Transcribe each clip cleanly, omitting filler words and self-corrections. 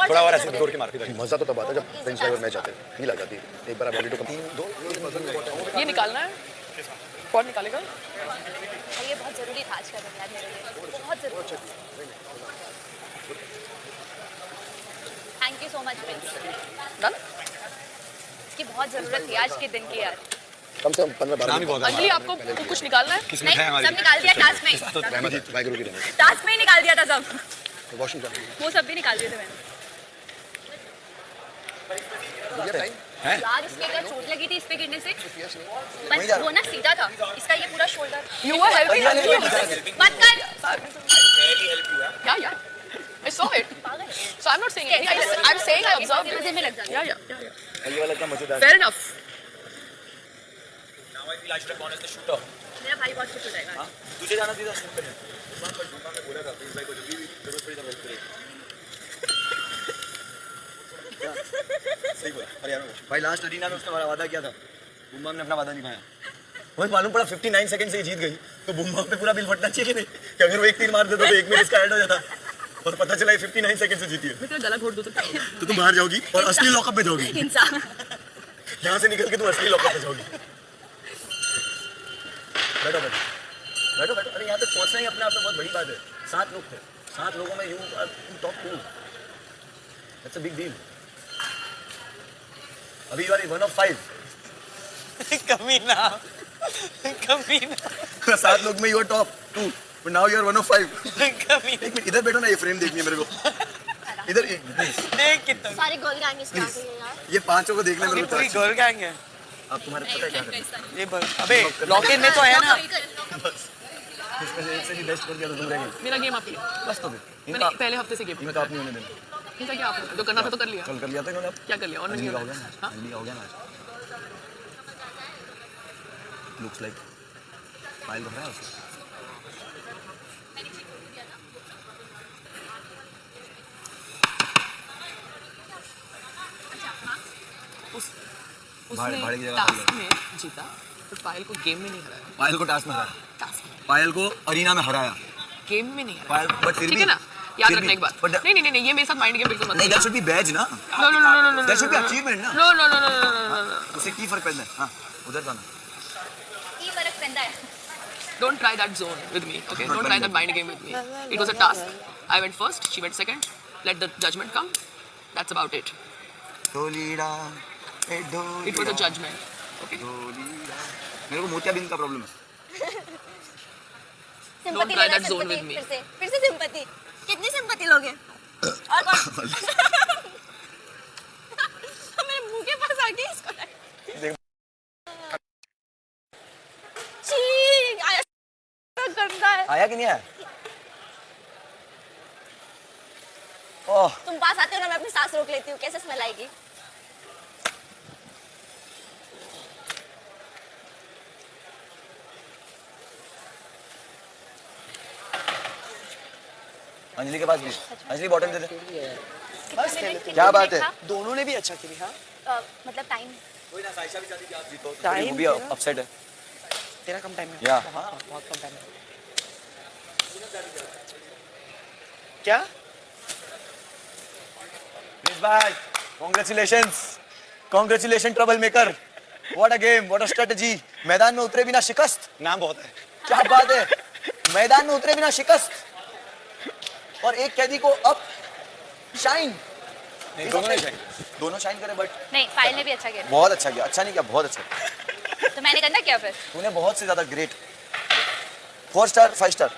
थोड़ा और ऐसे दौड़ के मारती थी। मजा तो तब आता जब बेंच ड्राइवर मैच आते फील आ जाती एक बार बॉडी तो 3-2 ये निकालना है, कौन निकालेगा? ये बहुत जरूरी था आज का दिन यार मेरे लिए, बहुत जरूरी। Thank you so much Prince. Done. इसकी बहुत जरूरत थी आज के दिन की यार। कम से कम 15-12 मिनट। अंजलि आपको कुछ निकालना है? नहीं, सब निकाल दिया टास्क में। रहमत वाहिगुरु की रहमत। टास्क में ही निकाल दिया था सब, वॉशिंग कर वो सब भी निकाल दिए थे मैंने। यार इसके अगर चोट लगी थी इस पे गिरने से, बस वो ना सीधा था, इसका ये पूरा शोल्डर। You were helping. मत कर। Yeah. I saw it. So I'm not saying anything. I'm saying I observed it. मजे में लग जाता है। Yeah. ये वाला इतना मजेदार। Fair enough. Now I feel I should have gone as the shooter. मेरा भाई बहुत खुश हो जाएगा। तुझे जाना सीधा शूट करने। बुम्बा में बोला था प्रिंस भाई को जब भी जरूरत पड़ी तो हेल्प करे। सही बोला। हरियाणा में भाई लास्ट अरीना में उसने वादा किया था, बुम्बा ने अपना वादा निभाया। मुझे मालूम पड़ा 59 सेकंड से ही जीत गई, तो बुम्बा पे पूरा बिल फटना चाहिए कि नहीं, कि अगर वो एक तीर मार देता तो 1 मिनट इसका ऐड हो जाता, और पता चला 59 सेकंड से जीती है। मैं तेरा गला घोट दूं तो तुम बाहर जाओगी और असली लॉकअप में जाओगी। इंसान। यहाँ से निकल के तुम असली लॉकअप में जाओगी। बैठो बैठो बैठो बैठो। अरे यहाँ तक पहुँचना ही अपने आप में बहुत बड़ी बात है। 7 लोग थे, 7 लोगों में you are top 2। That's a big deal. अभी यू आर 1 of 5। कमीना 7 लोग में you are top 2, but now you are 1 of 5। कमीना एक मिनट इधर बैठो ना, ये फ्रेम देखनी है मेरे को। इधर एक देख कितना सारी गर्ल गैंग इसमें आ गई है यार। ये 5 को देखने मेरे को। पूरी गर्ल गैंग है अब तुम्हारे पता है क्या करना ये अबे लॉक इन में तो है ना। इसमें से एक से भी बेस्ट कर दिया तो तुम रह गए। मेरा गेम आप ही है। बस तो मैंने पहले हफ्ते से गेम इनमें तो आप नहीं होने देना। इनका क्या आपने जो करना था तो कर लिया। कल कर लिया था इन्होंने। क्या कर लिया और नहीं हो किया? गया ना, हाँ? हो गया ना। लुक्स लाइक फाइल भरा है उसने। भाड़े की उसने जगह टास्क में जीता तो पायल को गेम में नहीं हराया। पायल को टास्क में हराया, टास्क में पायल को अरीना में हराया, गेम में नहीं हराया। पायल बट फिर ठीक भी है ना, याद फिर रखना भी- एक बात। but- नहीं नहीं नहीं ये मेरे साथ माइंड गेम बिल्कुल मत नहीं, that should be badge ना। No no no no no That should be achievement ना। No no no no no उससे की फर्क पड़ता है? हाँ, उधर जाना। ये फर्क पैदा है। Don't try that zone with me, okay? Don't try that mind game with me. It was a task. I went first, she went second. Let the judgment come. That's about it. ढोलीड़ा, A ढोलीड़ा, It was a judgment, okay? ढोलीड़ा। मेरे को मोतियाबिंद का problem है। Sympathy try लेना, that zone with sympathy, me. फिर से sympathy. कितनी sympathy लोगे? और कौन? मेरे मुंह के पास आ गई इसको। छी, आया गंदा है। आया कि नहीं आया? ओह, तुम पास आते हो ना, मैं अपनी सांस रोक लेती हूँ, कैसे स्मेल आएगी? अंजलि के पास भी। अंजलि बॉटल दे दे। क्या बात है? दोनों ने भी अच्छा खेली, हाँ? मतलब टाइम कोई ना, साइशा भी चाहती कि आप जीतो। Time वो भी तेरा? अपसेट है। तेरा कम टाइम है। या। हाँ, बहुत कम टाइम है। क्या? प्लीज भाई, congratulation trouble maker. What a game, what a strategy. मैदान में उतरे बिना शिकस्त। नाम बहुत है। क्या बात है, मैदान में उतरे बिना शिकस्त और एक कैदी को अप शाइन। दोनों शाइन करे, बट नहीं, फाइल ने भी अच्छा किया। बहुत अच्छा किया। अच्छा नहीं किया, बहुत अच्छा। तो मैंने करना क्या फिर? तूने बहुत से ज्यादा ग्रेट। 4 star 5 star.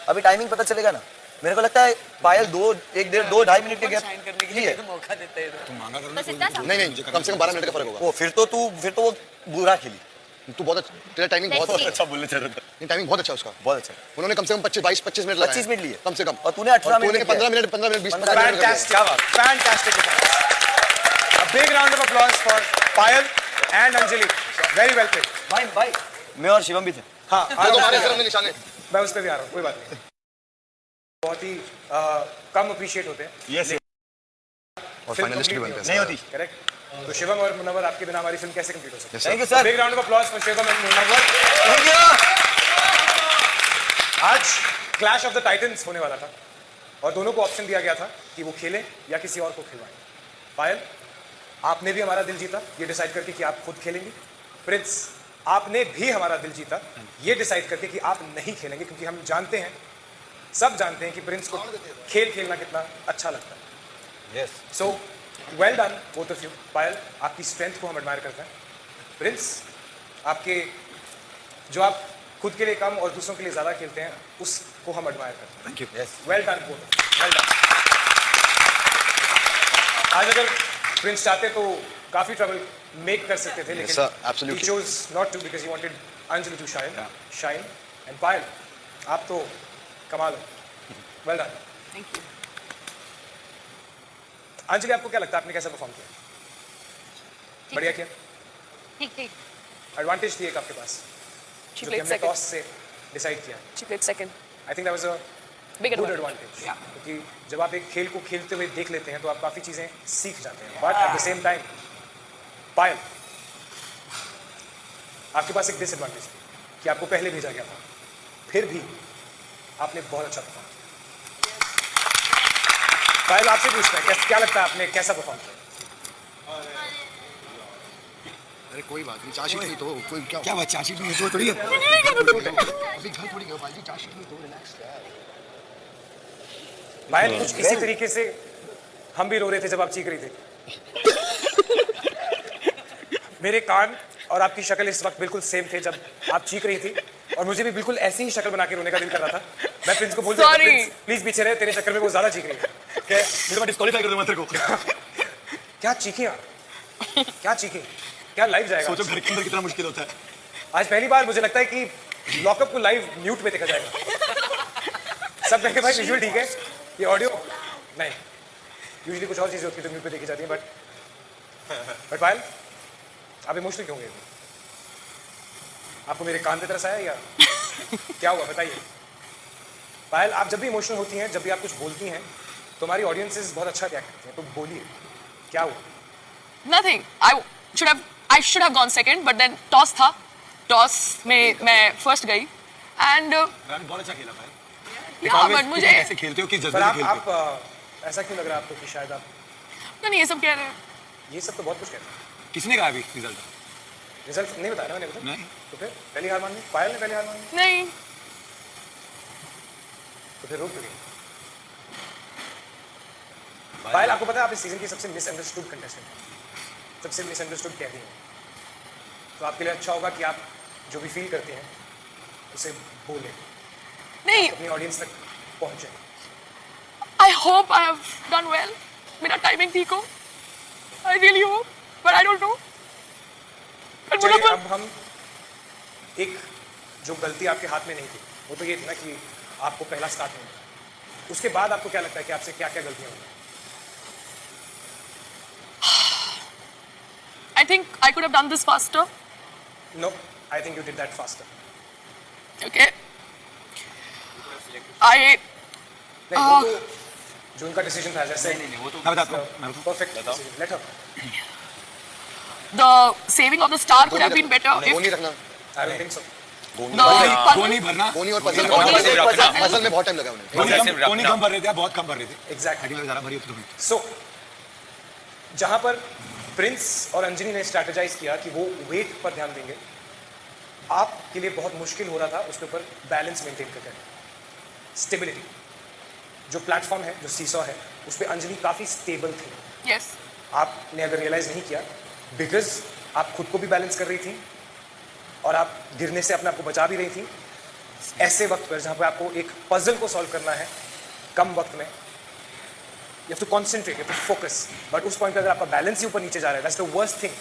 अभी टाइमिंग पता चलेगा ना। मेरे को लगता है पायल 2.5 मिनट के गैप करने के लिए तो मौका देते हैं। बस इतना सा? नहीं कम से कम 12 मिनट का फर्क होगा। वो फिर तो वो बुरा खेली। तू बहुत अच्छा, तेरा टाइमिंग बहुत Let's see. अच्छा बोलने चल रहा था। नहीं टाइमिंग बहुत अच्छा उसका। बहुत अच्छा। उन्होंने कम से कम 25 मिनट लगाए। 25 मिनट लिए कम से कम। और तूने 18 मिनट 15 मिनट 20 Fantastic, क्या बात, fantastic performance. A big round of applause for Payal and Anjali. Very well played. भाई मैं और शिवम भी थे। हाँ, वो तो हमारे सिर में निशाने। मैं उस पर भी आ रहा हूँ, कोई बात नहीं। बहुत ही कम अप्रिशिएट होते हैं। यस। और फाइनलिस्ट भी बनते हैं। नहीं होती। करेक्ट। तो शिवम और मुनव्वर, आपके बिना हमारी फिल्म कैसे कंप्लीट हो सकती है? Thank you sir. Big round of applause for Shivam and Munawar. Thank you. आज क्लैश ऑफ द टाइटंस होने वाला था, और दोनों को ऑप्शन दिया गया था कि वो खेलें या किसी और को खिलवाएं। पायल, आपने भी हमारा दिल जीता ये डिसाइड करके कि आप खुद खेलेंगे। प्रिंस, आपने भी हमारा दिल जीता ये डिसाइड करके कि आप नहीं खेलेंगे, क्योंकि हम जानते हैं, सब जानते हैं कि प्रिंस को खेल खेलना कितना अच्छा लगता है। Yes so well done both of you. Payal, आपकी स्ट्रेंथ को हम एडमायर करते हैं। प्रिंस, आपके जो आप खुद के लिए कम और दूसरों के लिए ज़्यादा खेलते हैं उसको हम एडमायर करते हैं। Thank you. Yes well done both, well done. आज अगर प्रिंस चाहते तो काफ़ी ट्रबल मेक कर सकते थे, Yes, लेकिन sir, absolutely. he chose not to because he wanted Anjali to shine. And पायल, आप तो कमाल हो, well done. Thank you. Anjali, आपको क्या लगता है आपने कैसा परफॉर्म किया? बढ़िया किया? ठीक ठीक एडवांटेज थी एक आपके पास She जो कि played हमने second. टॉस से डिसाइड किया। She played second. I think that was a Big good advantage. Advantage, Yeah. क्योंकि जब आप एक खेल को खेलते हुए देख लेते हैं तो आप काफ़ी चीज़ें सीख जाते हैं। But at the same time Payal, आपके पास एक डिसएडवांटेज थी कि आपको पहले भेजा गया था, फिर भी आपने बहुत अच्छा परफॉर्म किया। पायल, आपसे पूछना है क्या लगता है आपने कैसा परफॉर्म किया? अरे कोई बात नहीं, चार्जशीट में तो कोई क्या बात चार्जशीट में तो थोड़ी है। अभी घर थोड़ी गया भाई, चार्जशीट में तो रिलैक्स यार। पायल, कुछ इसी तरीके से हम भी रो रहे थे जब आप चीख रही थी। मेरे कान और आपकी शक्ल इस वक्त बिल्कुल सेम थे जब आप चीख रही थी, और मुझे भी बिल्कुल ऐसी ही शक्ल बना के रोने का दिल कर रहा था। मैं प्रिंस को बोल दिया, Sorry. प्रिंस प्लीज पीछे रहे, तेरे चक्कर में वो ज्यादा चीख रही है। क्या मेरे को डिस्क्वालीफाई कर दो तेरे को। क्या चीखे आप? क्या चीखे? क्या लाइव जाएगा? सोचो घर के अंदर कितना मुश्किल होता है। आज पहली बार मुझे लगता है कि लॉकअप को लाइव म्यूट पे देखा जाएगा। सब कहेंगे भाई विजुअल ठीक है, ये ऑडियो नहीं। यूजुअली कुछ और चीजें होती है तो म्यूट पे देखी जाती है। बट पायल, आप इमोशनल क्यों गए? आपको मेरे कान पे तरस आया या क्या हुआ, बताइए। पायल, आप जब भी इमोशनल होती हैं, जब भी आप कुछ बोलती हैं तो हमारी ऑडियंसेस बहुत अच्छा रिएक्ट करते हैं, तो बोलिए क्या हुआ? Nothing. I should have gone second, but then toss था. Toss में मैं first गई. And रानी बहुत अच्छा खेला भाई। yeah, but मुझे ऐसे खेलते हो कि पर जज्बे से खेलते हो। आप ऐसा क्यों लग रहा है आपको कि शायद आप नहीं ये सब कह रहे हैं. ये सब तो बहुत कुछ कहते हैं। किसने कहा अभी रिजल्ट? रिजल्ट नहीं बताया ना मैंने, नहीं। तो फिर पहली हार मान ली, पायल ने पहली हार मान ली, नहीं. तो फिर रोक क्यों गई? पायल, आपको पता है आप इस सीजन की सबसे मिसअंडरस्टूड कंटेस्टेंट हैं, सबसे मिसअंडरस्टूड कहती हैं। तो आपके लिए अच्छा होगा कि आप जो भी फील करते हैं उसे बोलें, नहीं. अपनी ऑडियंस तक पहुंचे। I hope I have done well. मेरा टाइमिंग ठीक हो. I really hope, but I don't know. And चलिए, मुझे अब हम एक जो गलती आपके हाथ में नहीं थी वो तो ये थी ना कि आपको पहला स्टार्ट नहीं मिला। उसके बाद आपको क्या लगता है कि आपसे क्या क्या गलतियां हुई? I think I could have done this faster. No, I think you did that faster. Okay. I नहीं, वो तो जो उनका डिसीजन था, जैसे मैं बताता हूँ। Perfect decision, let her. the saving of the star could have been better if गोनी रखना, I don't think so. the puzzle. गोनी भरना। गोनी और पजल गोनी में और पजल में- पजल में बहुत टाइम लगा उन्हें। गोनी कम भर रहे थे, आप बहुत कम भर रहे थे। एग्जैक्टली। अगली बार ज़्यादा भरी होती तो सो जहां पर प्रिंस और अंजलि ने स्ट्रैटेजाइज किया कि वो वेट पर ध्यान देंगे, आपके लिए बहुत मुश्किल हो रहा था उसके ऊपर बैलेंस मेंटेन करके, स्टेबिलिटी। जो प्लेटफॉर्म है, जो सीसॉ है, उस पर अंजलि काफ़ी स्टेबल थी। Yes. आपने अगर रियलाइज़ नहीं किया, बिकॉज आप खुद को भी बैलेंस कर रही थी और आप गिरने से अपने आप को बचा भी रही थी। ऐसे वक्त पर जहाँ पे आपको एक पजल को सॉल्व करना है कम वक्त में, you have to concentrate, you have to focus, but उस पॉइंट पे अगर आपका बैलेंस ही ऊपर नीचे जा रहा है, that's the worst thing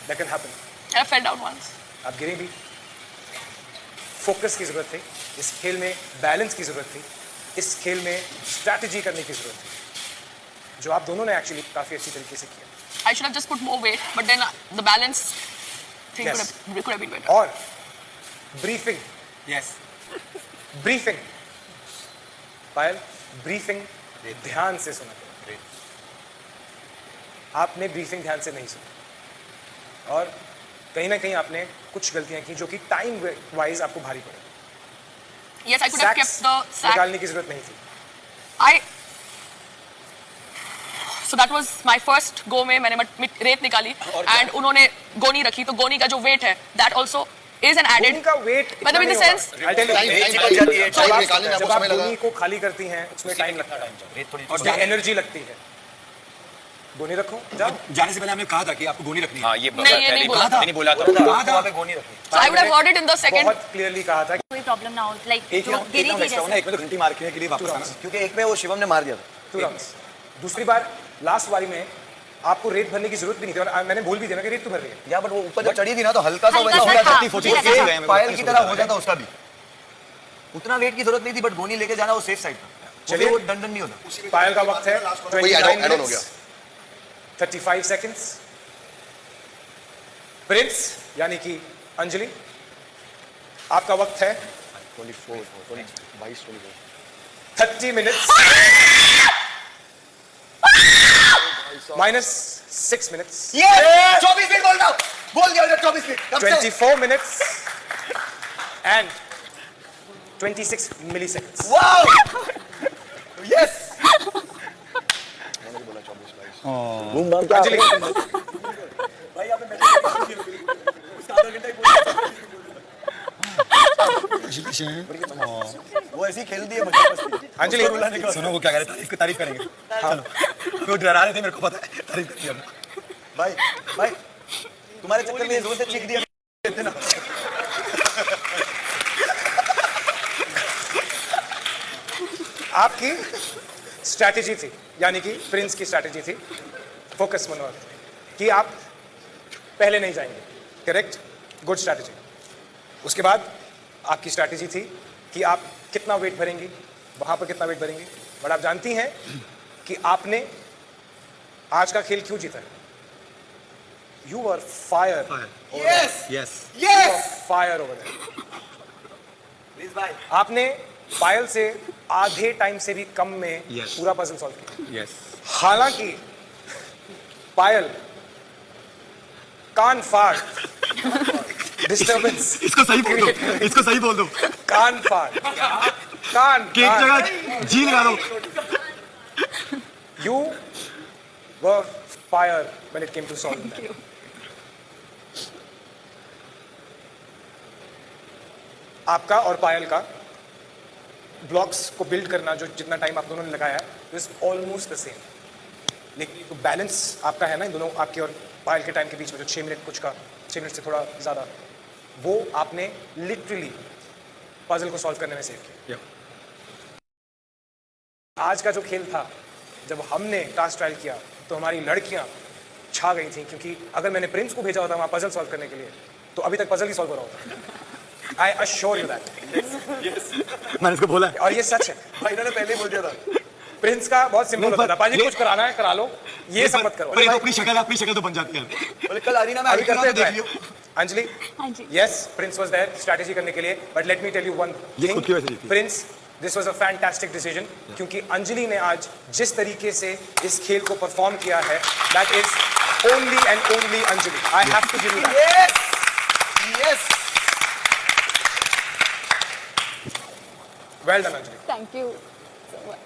that can happen. I fell down once. आप गिरे भी, फोकस की ज़रूरत थी इस खेल में, बैलेंस की ज़रूरत थी इस खेल में, स्ट्रैटेजी करने की ज़रूरत थी, जो आप दोनों ने एक्चुअली काफ़ी अच्छी तरीके से किया। I should have just put more weight, but then the balance thing Yes. could have been better. और ब्रीफिंग, यस। ब्रीफिंग, पायल, ब्रीफिंग ध्यान से सुना करें। आपने ब्रीफिंग ध्यान से नहीं सुनी और कहीं ना कहीं आपने कुछ गलतियां की जो कि टाइम वाइज आपको भारी पड़े। Yes, I could have kept the sack. निकालने की जरूरत नहीं थी। I So that was my first go में मैंने रेत निकाली and उन्होंने गोनी रखी तो गोनी का जो weight है that also is an added उनका weight मतलब in the sense I'll tell you, time निकालने में जब आपको आप समय लगा गोनी को खाली करती हैं उसमें टाइम लगता है और जो एनर्जी लगती है गोनी रखो जाओ जाने से पहले हमने कहा था कि आपको गोनी रखनी है। हाँ ये नहीं, ये नहीं बोला नहीं बोला था कहा था so I would have heard it in the second बहुत क्लियरली कहा था कोई प्रॉब्लम ना हो लाइक एक जो गिरी थी एक्स्ट्रा होना, जैसे एक में तो घंटी मार के लिए वापस आना। क्योंकि एक में वो शिवम ने मार दिया था 2 राउंड्स दूसरी बार लास्ट वारी में आपको रेत भरने की जरूरत भी नहीं थी और मैंने भूल भी दिया कि रेत तो भर रही है या बट वो ऊपर जब चढ़ी थी ना तो हल्का सा हल्का वैसा हो सा गया था, था मुझे लगा था। पायल की तरह हो जाता उसका भी उतना वेट की जरूरत नहीं थी बट गोनी लेके जाना वो सेफ साइड था चलिए। वो दंडन नहीं होता पायल का वक्त है कोई 29 add on हो minutes, गया 35 seconds प्रिंस यानी कि अंजलि आपका वक्त है 30 minutes minus 6 minutes 24 मिनट बोल रहा हूं बोल दिया 24 मिनट कब से 24 minutes and 26 milliseconds wow yes Anjali वो ऐसी खेल दी है मुझे अंजलि सुनो वो क्या कह रहे थे, तारीफ करेंगे। चलो वो डरा रहे थे, मेरे को पता है, तारीफ करती है। भाई भाई तुम्हारे चक्कर में जोर से चीख दिया देते ना आपकी स्ट्रैटेजी थी यानी कि प्रिंस की स्ट्रैटेजी थी फोकस मनोहर कि आप पहले नहीं जाएंगे करेक्ट गुड स्ट्रैटेजी उसके बाद आपकी स्ट्रैटेजी थी कि आप कितना वेट भरेंगी वहां पर कितना वेट भरेंगी बट आप जानती हैं कि आपने आज का खेल क्यों जीता है you were fire yes yes yes fire over please भाई आपने पायल से आधे टाइम से भी कम में Yes. पूरा पजल सॉल्व किया यस हालांकि पायल कान फाड़ डिस्टर्बेंस इसको सही बोल दो, इसको सही बोल दो। कान फाड़ कान कि एक जगह जी लगा दो। You were fire when it came to solve that आपका और पायल का ब्लॉक्स को बिल्ड करना जो जितना टाइम आप दोनों ने लगाया इज ऑलमोस्ट द सेम लेकिन तो बैलेंस आपका है ना इन दोनों आपके और पायल के टाइम के बीच में जो 6 मिनट कुछ का 6 मिनट से थोड़ा ज़्यादा वो आपने लिटरली पजल को सॉल्व करने में सेव किया आज का जो खेल था जब हमने टास्क ट्रायल किया तो हमारी लड़कियां छा गई थी क्योंकि अगर मैंने प्रिंस को भेजा होता वहाँ पजल सॉल्व करने के लिए तो अभी तक पजल ही सॉल्व हो रहा होता आई अश्योर यू दैट मैंने इसको बोला है। और ये सच है भाई इन्होंने पहले ही बोल दिया था प्रिंस का बहुत सिंपल होता था पाजी ये- कुछ कराना है करा लो ये सब मत करो पर ये तो अपनी शक्ल तो बन जाती है। बोले कल अरीना में अभी आगे करते देख हैं लियो अंजलि हाँ जी yes Prince was there strategy करने के लिए but let me tell you one ये खुद की वजह से जीती। Prince this was a fantastic decision क्योंकि अंजलि ने आज जिस तरीके से इस खेल को परफॉर्म किया है that is only and only Anjali I have to give you that yes yes well done Anjali thank you so much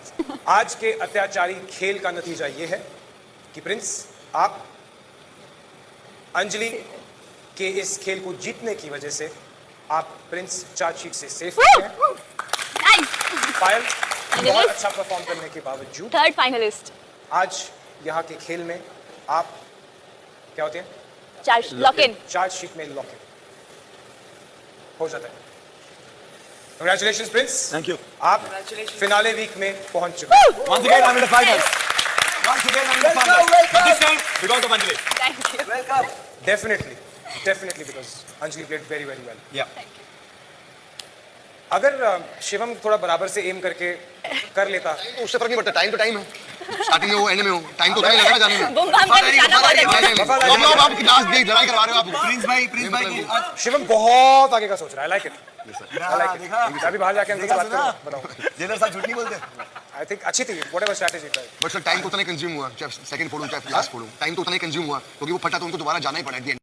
आज के अत्याचारी खेल का नतीजा ये है कि प्रिंस आप अंजलि के इस खेल को जीतने की वजह से आप प्रिंस चार्जशीट से सेफ हैं नाइस पायल बहुत अच्छा परफॉर्म करने के बावजूद थर्ड फाइनलिस्ट आज यहाँ के खेल में आप क्या होते हैं चार्ज लॉक इन चार्जशीट में लॉक इन हो जाता है कंग्रेचुलेशंस प्रिंस थैंक यू। आप फिनाले वीक में पहुंच चुके हैं Once again I'm in the finals. Once again I'm in the finals. But this time because of Anjali. Thank you welcome definitely because Anjali played very very well Yeah. अगर शिवम थोड़ा बराबर से M करके कर लेता तो उससे फर्क नहीं पड़ता टाइम तो टाइम है स्टार्टिंग में हो एंड में हो टाइम तो उतना ही लगेगा जाने में बुम बाम कर जाना बहुत नहीं, है नहीं, नहीं। अब आप लास्ट देख लड़ाई करवा रहे हो आप प्रिंस भाई आज शिवम बहुत आगे का सोच रहा है आई लाइक इट देखा अभी बाहर जाके अंजलि से बात करो बताओ जेलर साहब झूठ नहीं बोलते आई थिंक अच्छी थी व्हाटएवर स्ट्रेटजी था बट सर टाइम तो उतना ही कंज्यूम हुआ चाहे सेकंड फोड़ूं चाहे लास्ट फोड़ूं टाइम तो उतना ही कंज्यूम हुआ क्योंकि वो फटा तो उनको दोबारा जाना ही पड़ा एट द एंड